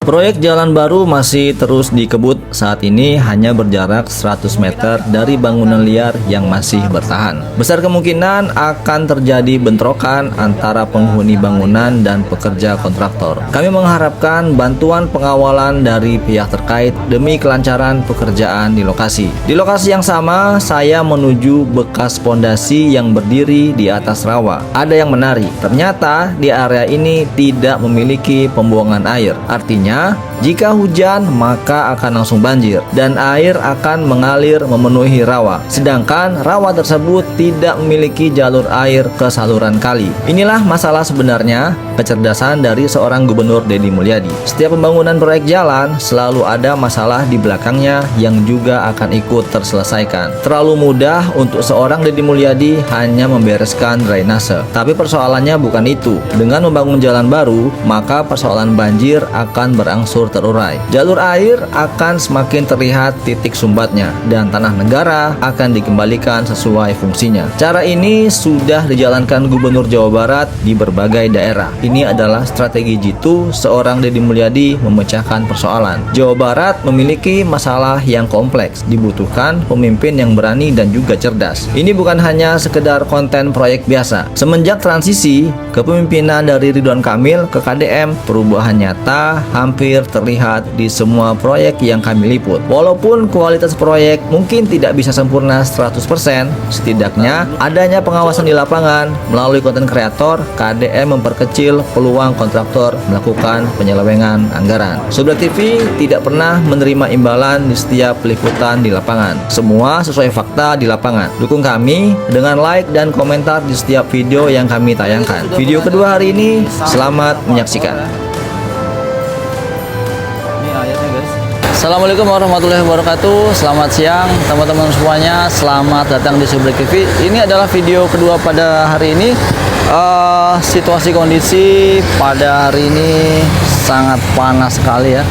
Proyek jalan baru masih terus dikebut, saat ini hanya berjarak 100 meter dari bangunan liar yang masih bertahan. Besar kemungkinan akan terjadi bentrokan antara penghuni bangunan dan pekerja kontraktor. Kami mengharapkan bantuan pengawalan dari pihak terkait demi kelancaran pekerjaan di lokasi. Di lokasi yang sama, saya menuju bekas pondasi yang berdiri di atas rawa. Ada yang menarik, ternyata di area ini tidak memiliki pembuangan air. Artinya, jika hujan maka akan langsung banjir dan air akan mengalir memenuhi rawa. Sedangkan rawa tersebut tidak memiliki jalur air ke saluran kali. Inilah masalah sebenarnya kecerdasan dari seorang Gubernur Deddy Mulyadi. Setiap pembangunan proyek jalan selalu ada masalah di belakangnya yang juga akan ikut terselesaikan. Terlalu mudah untuk seorang Deddy Mulyadi hanya membereskan drainase. Tapi persoalannya bukan itu. Dengan membangun jalan baru, maka persoalan banjir akan berangsur terurai. Jalur air akan semakin terlihat titik sumbatnya dan tanah negara akan dikembalikan sesuai fungsinya. Cara ini sudah dijalankan Gubernur Jawa Barat di berbagai daerah. Ini adalah strategi jitu seorang Deddy Mulyadi memecahkan persoalan. Jawa Barat memiliki masalah yang kompleks, dibutuhkan pemimpin yang berani dan juga cerdas. Ini bukan hanya sekedar konten proyek biasa. Semenjak transisi kepemimpinan dari Ridwan Kamil ke KDM, perubahan nyata hampir terlihat di semua proyek yang kami liput. Walaupun kualitas proyek mungkin tidak bisa sempurna 100%, setidaknya adanya pengawasan di lapangan melalui konten kreator, KDM memperkecil peluang kontraktor melakukan penyelewengan anggaran. Sobat TV tidak pernah menerima imbalan di setiap peliputan di lapangan. Semua sesuai fakta di lapangan. Dukung kami dengan like dan komentar di setiap video yang kami tayangkan. Video kedua hari ini, selamat menyaksikan. Assalamualaikum warahmatullahi wabarakatuh. Selamat siang teman-teman semuanya. Selamat datang di Subrek TV. Ini adalah video kedua pada hari ini. Situasi kondisi pada hari ini sangat panas sekali ya.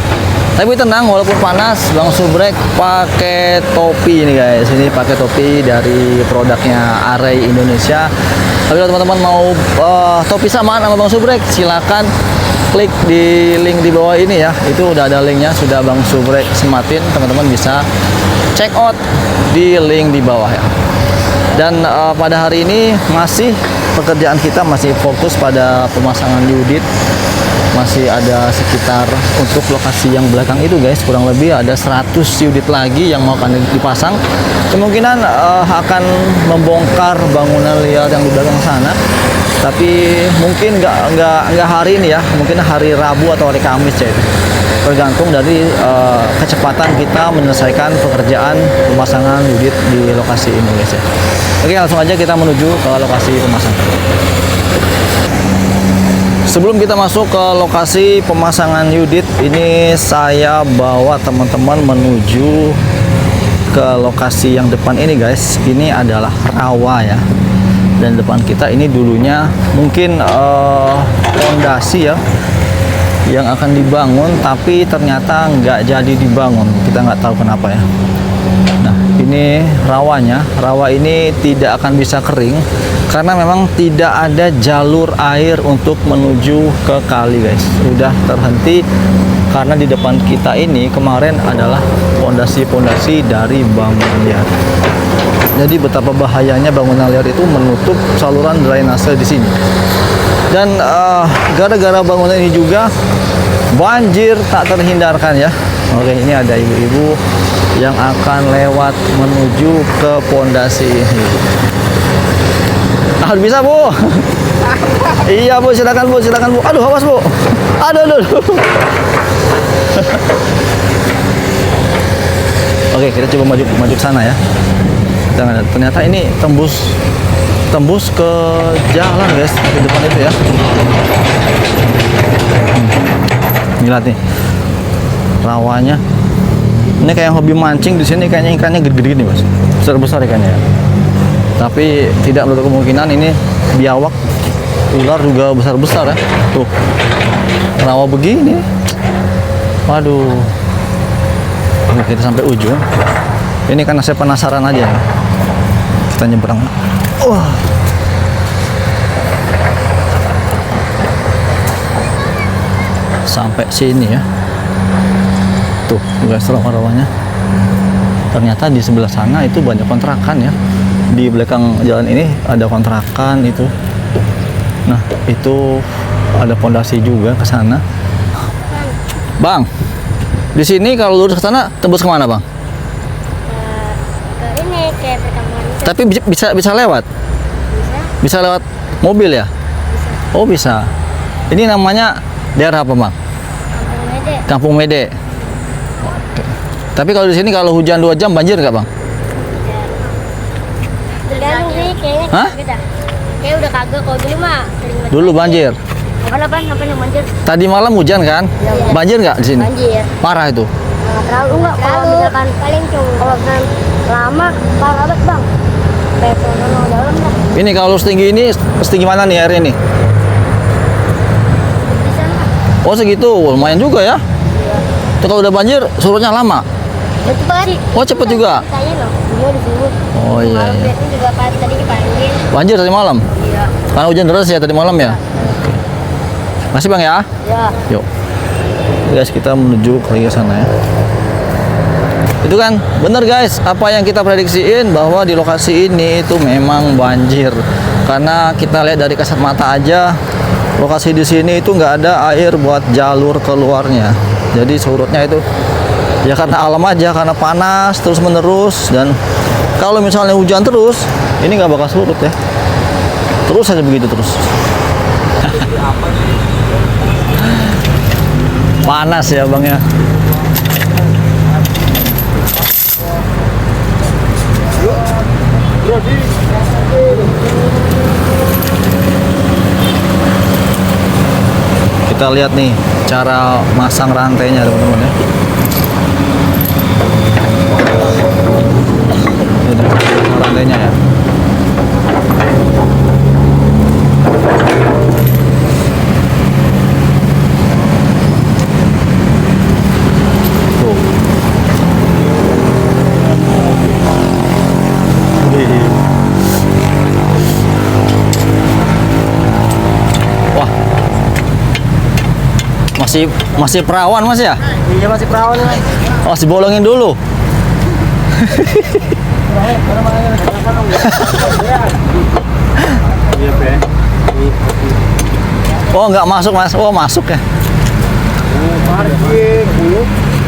Tapi tenang, walaupun panas, Bang Subrek pakai topi ini guys. Ini pakai topi dari produknya Array Indonesia. Tapi kalau teman-teman mau topi samaan sama Bang Subrek, silakan klik di link di bawah ini ya. Itu udah ada linknya, sudah Bang Subrek sematin. Teman-teman bisa check out di link di bawah ya. Dan pada hari ini pekerjaan kita masih fokus pada pemasangan unit. Masih ada sekitar untuk lokasi yang belakang itu guys, kurang lebih ada 100 unit lagi yang mau akan dipasang. Kemungkinan akan membongkar bangunan liar yang di belakang sana. Tapi mungkin nggak hari ini ya, mungkin hari Rabu atau hari Kamis ya. Tergantung dari kecepatan kita menyelesaikan pekerjaan pemasangan unit di lokasi ini guys ya. Oke, langsung aja kita menuju ke lokasi pemasangan. Sebelum kita masuk ke lokasi pemasangan unit, ini saya bawa teman-teman menuju ke lokasi yang depan ini guys. Ini adalah rawa ya. Dan depan kita ini dulunya mungkin fondasi ya yang akan dibangun, tapi ternyata nggak jadi dibangun. Kita nggak tahu kenapa ya. Nah, ini rawanya. Rawa ini tidak akan bisa kering karena memang tidak ada jalur air untuk menuju ke kali guys. Sudah terhenti karena di depan kita ini kemarin adalah pondasi-pondasi dari bangunan liar. Jadi betapa bahayanya bangunan liar itu menutup saluran drainase di sini. Dan gara-gara bangunan ini juga banjir tak terhindarkan ya. Oke, ini ada ibu-ibu yang akan lewat menuju ke pondasi ini. Ah, bisa Bu? Iya Bu, silakan Bu, silakan Bu. Aduh, awas Bu. Aduh. Oke, kita coba maju ke sana ya. Ternyata ini tembus ke jalan guys, di depan itu ya. Lihat nih rawanya. Ini kayak yang hobi mancing di sini, kayaknya ikannya gede-gede nih mas, besar-besar ikannya ya. Tapi tidak menutup kemungkinan ini biawak, ular juga besar-besar ya. Tuh rawa begini. Waduh. Oke, kita sampai ujung. Ini karena saya penasaran aja. Kita nyebrang. Wah. Sampai sini ya. Tuh guys, rawa-rawanya. Ternyata di sebelah sana itu banyak kontrakan ya. Di belakang jalan ini ada kontrakan itu. Nah, itu ada pondasi juga ke sana. Bang, di sini kalau lurus ke sana tembus kemana, Bang? Ke ini kayak perkampungan itu. Tapi bisa lewat? Bisa? Bisa lewat mobil ya? Bisa. Oh, bisa. Ini namanya daerah apa, Bang? Kampung Mede. Kampung Mede. Oke. Tapi kalau di sini kalau hujan 2 jam banjir nggak, Bang? Tergantung sih kayaknya. Hah? Beda. Kayak udah kagak kalau dulu mah sering Dulu banjir. Apa yang banjir? Tadi malam hujan kan? Iya. Banjir nggak di sini? Banjir. Parah itu. Nggak terlalu enggak kalau misalkan paling cuma kalau misalkan lama parah banget bang. Kayak sono dalam dah. Ini kalau setinggi ini, setinggi mana nih air ini? Bisa nggak? Oh segitu, lumayan juga ya. Iya. Itu kalau udah banjir, surutnya lama. Cepet. Oh cepet juga. Saya loh, dia di sini. Oh iya. Malam iya. biasanya juga pas tadi banjir. Banjir tadi malam? Iya. Karena hujan deras ya tadi malam ya? Masih Bang ya? Iya. Yuk. Guys, kita menuju ke sana ya. Itu kan bener guys, apa yang kita prediksiin bahwa di lokasi ini itu memang banjir. Karena kita lihat dari kasat mata aja, lokasi di sini itu nggak ada air buat jalur keluarnya. Jadi surutnya itu ya karena alam aja, karena panas terus menerus. Dan kalau misalnya hujan terus, ini nggak bakal surut ya. Terus aja begitu terus. Panas ya bang ya. Kita lihat nih cara masang rantainya teman-teman ya. Ini masang rantainya ya. Tuh. Wih. Wah. Masih perawan Mas ya? Iya masih perawan mas. Oh, masih bolongin dulu. Oh, nggak masuk Mas. Oh, masuk ya.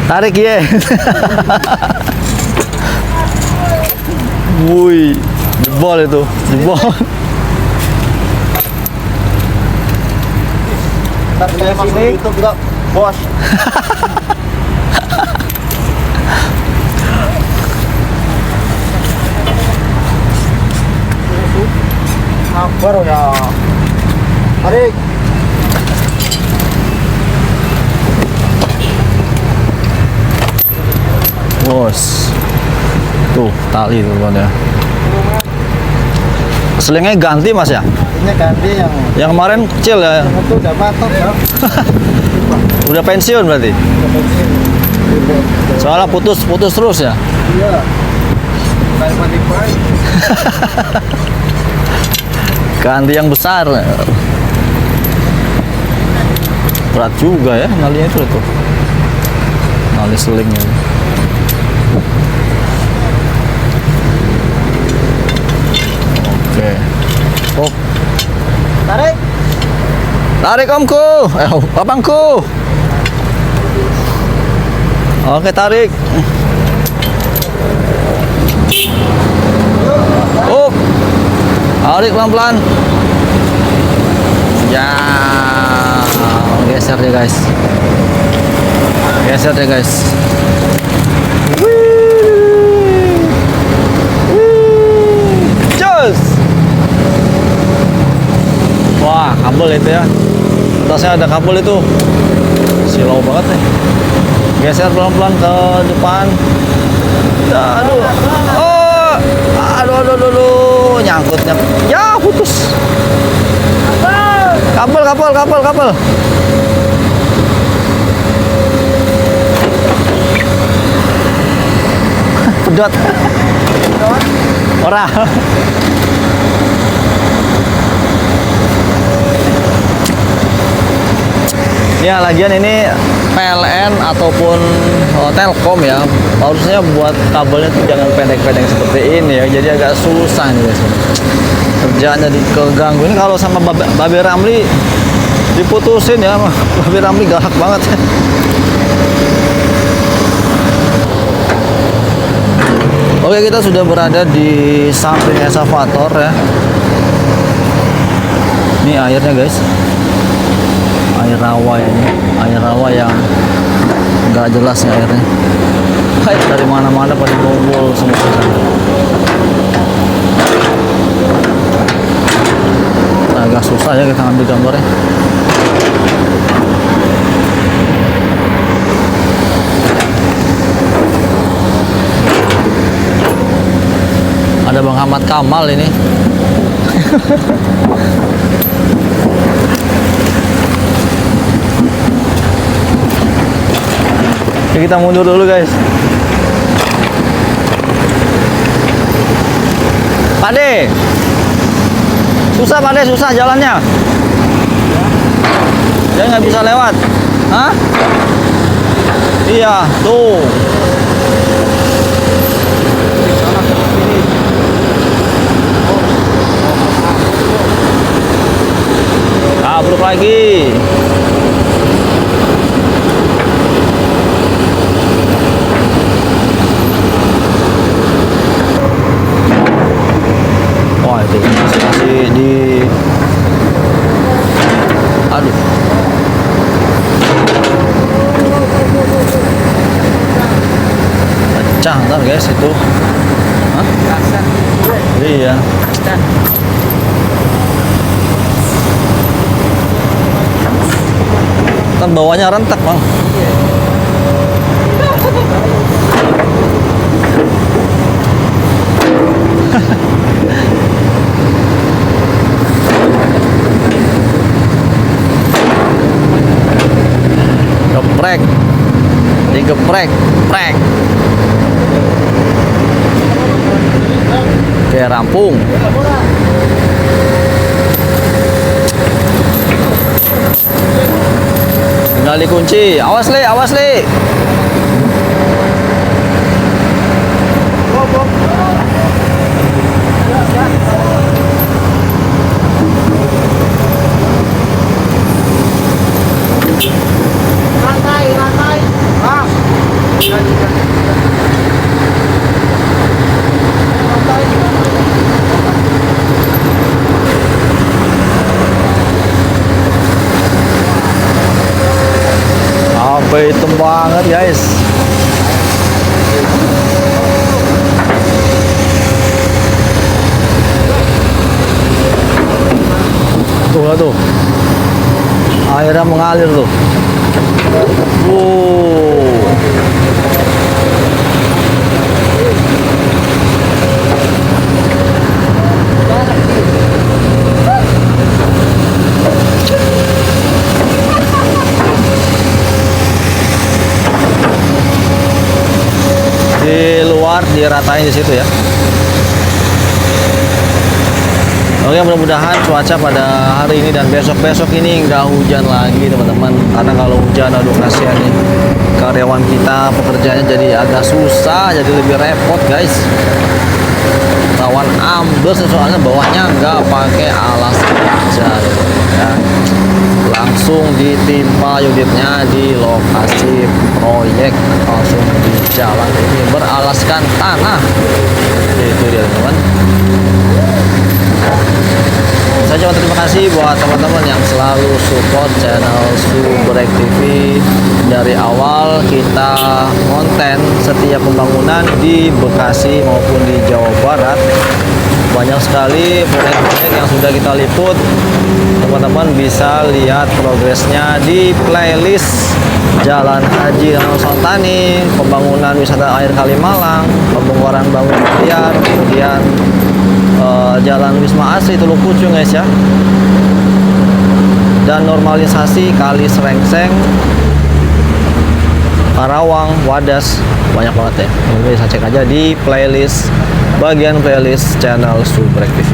Tarik ya. Wih, jebol itu, jebol. Saya masuk YouTube enggak, bos. Sabar ya. Tarik. Bos. Tuh, tali tuh kan ya. Selingnya ganti Mas ya? Ini ganti yang Yang kemarin kecil ya. itu udah matok ya. Udah pensiun berarti. Soalnya putus terus ya. Iya. Kayak mati-mati. Ganti yang besar. Berat juga ya nalinya itu tuh. Nali selingnya. Oke. Oh, Tarik. tarik omku. Abangku. Oke, tarik. Oh. Tarik pelan-pelan. Ya, geser deh guys. Geser deh guys. Cus. Wah, kabel itu ya. Atasnya ada kabel itu. Silau banget nih. Geser pelan-pelan ke depan. Aduh. Oh. Aduh. Nyangkutnya. Ya, putus. Kabel. Pedot. Ora. Ya, lagian ini PLN ataupun Telkom ya, harusnya buat kabelnya tuh jangan pendek-pendek seperti ini ya, jadi agak susah nih guys. Kerjaannya dikeganggu ini kalau sama Babe Ramli diputusin ya, Babe Ramli galak banget. Oke, kita sudah berada di samping eskavator ya. Ini airnya guys, air rawa ya, ini air rawa yang nggak jelas ya airnya. Air dari mana-mana pada ngumpul semua ke sana. Agak susah ya kita ngambil gambarnya. Ada Bang Ahmad Kamal ini. Oke, kita mundur dulu guys. Pade, susah Pade, susah jalannya. Dia nggak bisa lewat. Hah? Iya, tuh. Kabruk lagi. Wah, itu masih di, aduh, pecah ntar guys itu. Hah? Iya. Kan bawahnya rentak bang. Geprek, digeprek, prek. Oke, rampung. Tinggal dikunci. Awas Le, awas Le. Rantai. Ah. Apa itu banget guys. Tuh lah tuh, airnya mengalir tuh. Di luar diratain di situ ya. Oke, mudah-mudahan cuaca pada hari ini dan besok-besok ini nggak hujan lagi teman-teman. Karena kalau hujan, aduh kasihan nih karyawan kita, pekerjaannya jadi agak susah, jadi lebih repot guys. Rawan ambles soalnya bawahnya nggak pakai alas aja ya. Langsung ditimpa unitnya di lokasi proyek, langsung di jalan ini beralaskan tanah. Itu dia teman-teman. Saya cuma terima kasih buat teman-teman yang selalu support channel Subrek TV. Dari awal kita konten setiap pembangunan di Bekasi maupun di Jawa Barat, banyak sekali proyek-proyek yang sudah kita liput. Teman-teman bisa lihat progresnya di playlist Jalan Haji Santani, pembangunan wisata air Kalimalang, pembongkaran bangunan liar, kemudian Jalan Wisma Asri Teluk Pucung guys ya, dan normalisasi Kali Serengseng, Karawang, Wadas, banyak banget ya. Bisa cek aja di playlist, bagian playlist channel Subrek TV.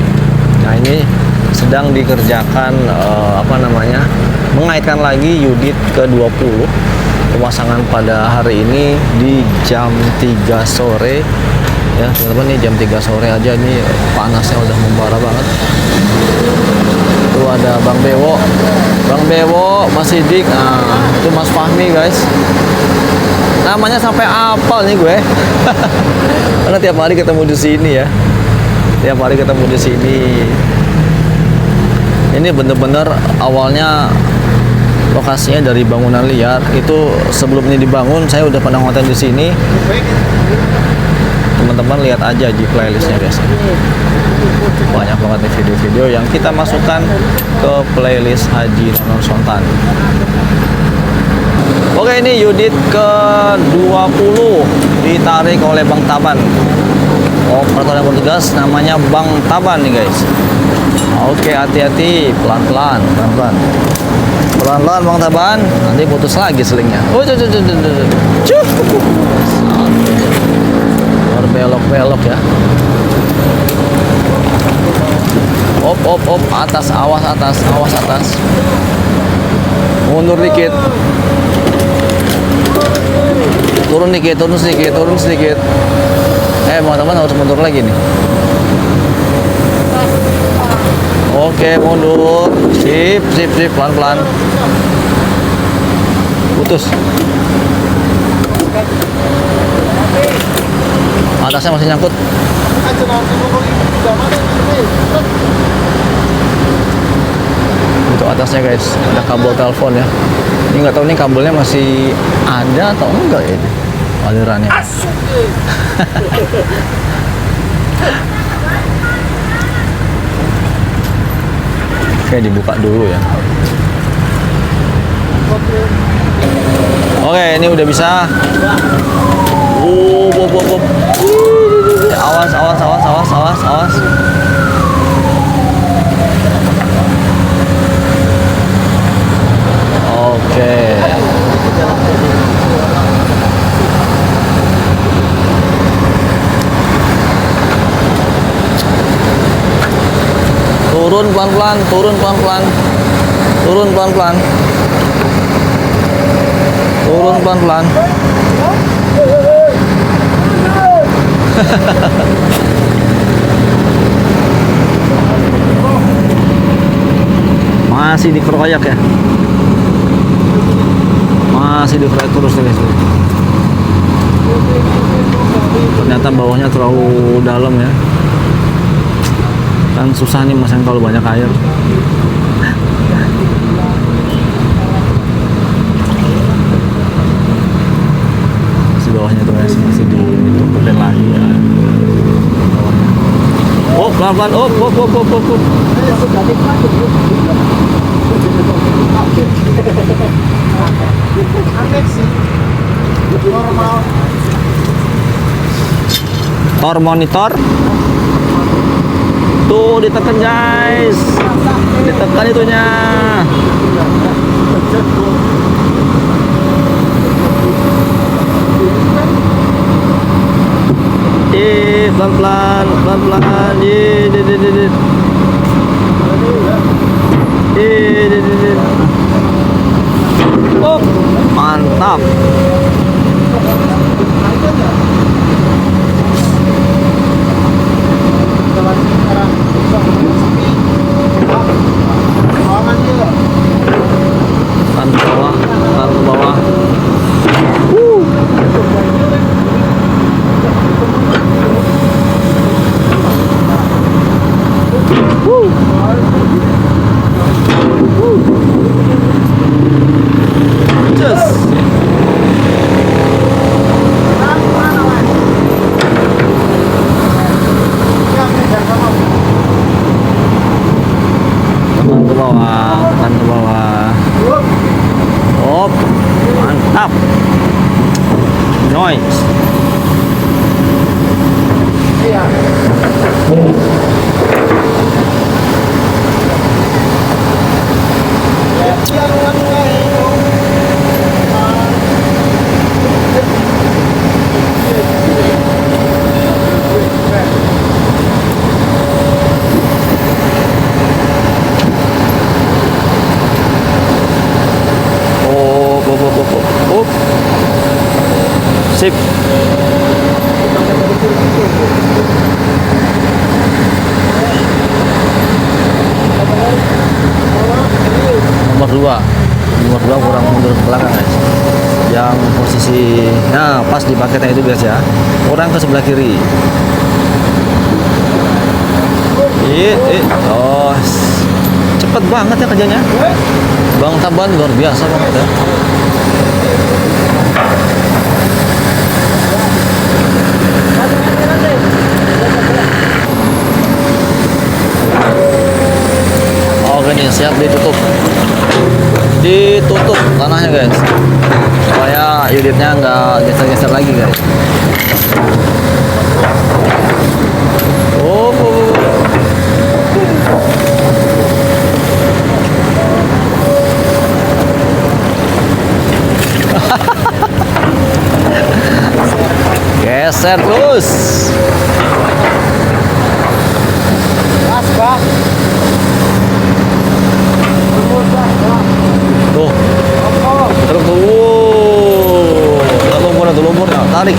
Nah ini sedang dikerjakan mengaitkan lagi unit ke-20 pemasangan pada hari ini di jam 3 sore ya teman-teman. Nih jam 3 sore aja nih panasnya udah membara banget. Itu ada Bang Bewo, Mas Sidik, nah itu Mas Fahmi guys. Namanya sampai apal nih gue. Karena tiap hari ketemu di sini ya. Tiap hari ketemu di sini. Ini bener-bener awalnya lokasinya dari bangunan liar. Itu sebelum ini dibangun saya udah pernah ngonten di sini. Teman-teman lihat aja di playlistnya guys. Banyak banget nih video-video yang kita masukkan ke playlist Haji Nonon Sontan. Oke, ini unit ke-20 ditarik oleh Bang Taban. Operator yang bertugas namanya Bang Taban nih guys. Oke, hati-hati, pelan-pelan. Pelan-pelan Bang Taban, nanti putus lagi selingnya. Oh, cuh. Berbelok-belok ya. Op, atas, awas atas. Mundur dikit. Turun sedikit. Teman-teman harus mundur lagi nih. Oke, mundur. Sip, pelan-pelan. Putus. Atasnya masih nyangkut. Itu atasnya guys, ada kabel telepon ya. Ini nggak tahu nih kabelnya masih ada atau enggak ya ini alirannya. Oke, dibuka dulu ya. Oke, ini udah bisa. Awas. Oke. Turun pelan-pelan. Masih dikeroyak ya. Masih dikeroyak terus guys. Ternyata bawahnya terlalu dalam ya. Kan susah nih masang kalau banyak air. Masih bawahnya tuh guys, masih ditumpukin lagi ya. Oh, pelan-pelan. Oh. Tor monitor. Tuh ditekan guys. Ditekan itunya. Pelan-pelan. Oh, mantap. Tahan ke bawah. Tekan ke bawah. Oh, mantap. Noise. Oh. Sip. Nomor dua kurang mundur ke belakang guys. Yang posisi, nah pas di paketnya itu guys ya. Kurang ke sebelah kiri. Oh, cepet banget ya kerjanya. Bang Taban luar biasa banget ya. Oke nih, siap ditutup tanahnya guys, supaya unitnya nggak geser-geser lagi guys. Oh. Geser terus. Mas, Bang. Tuh. Terus tuh. Lumpur. Tarik.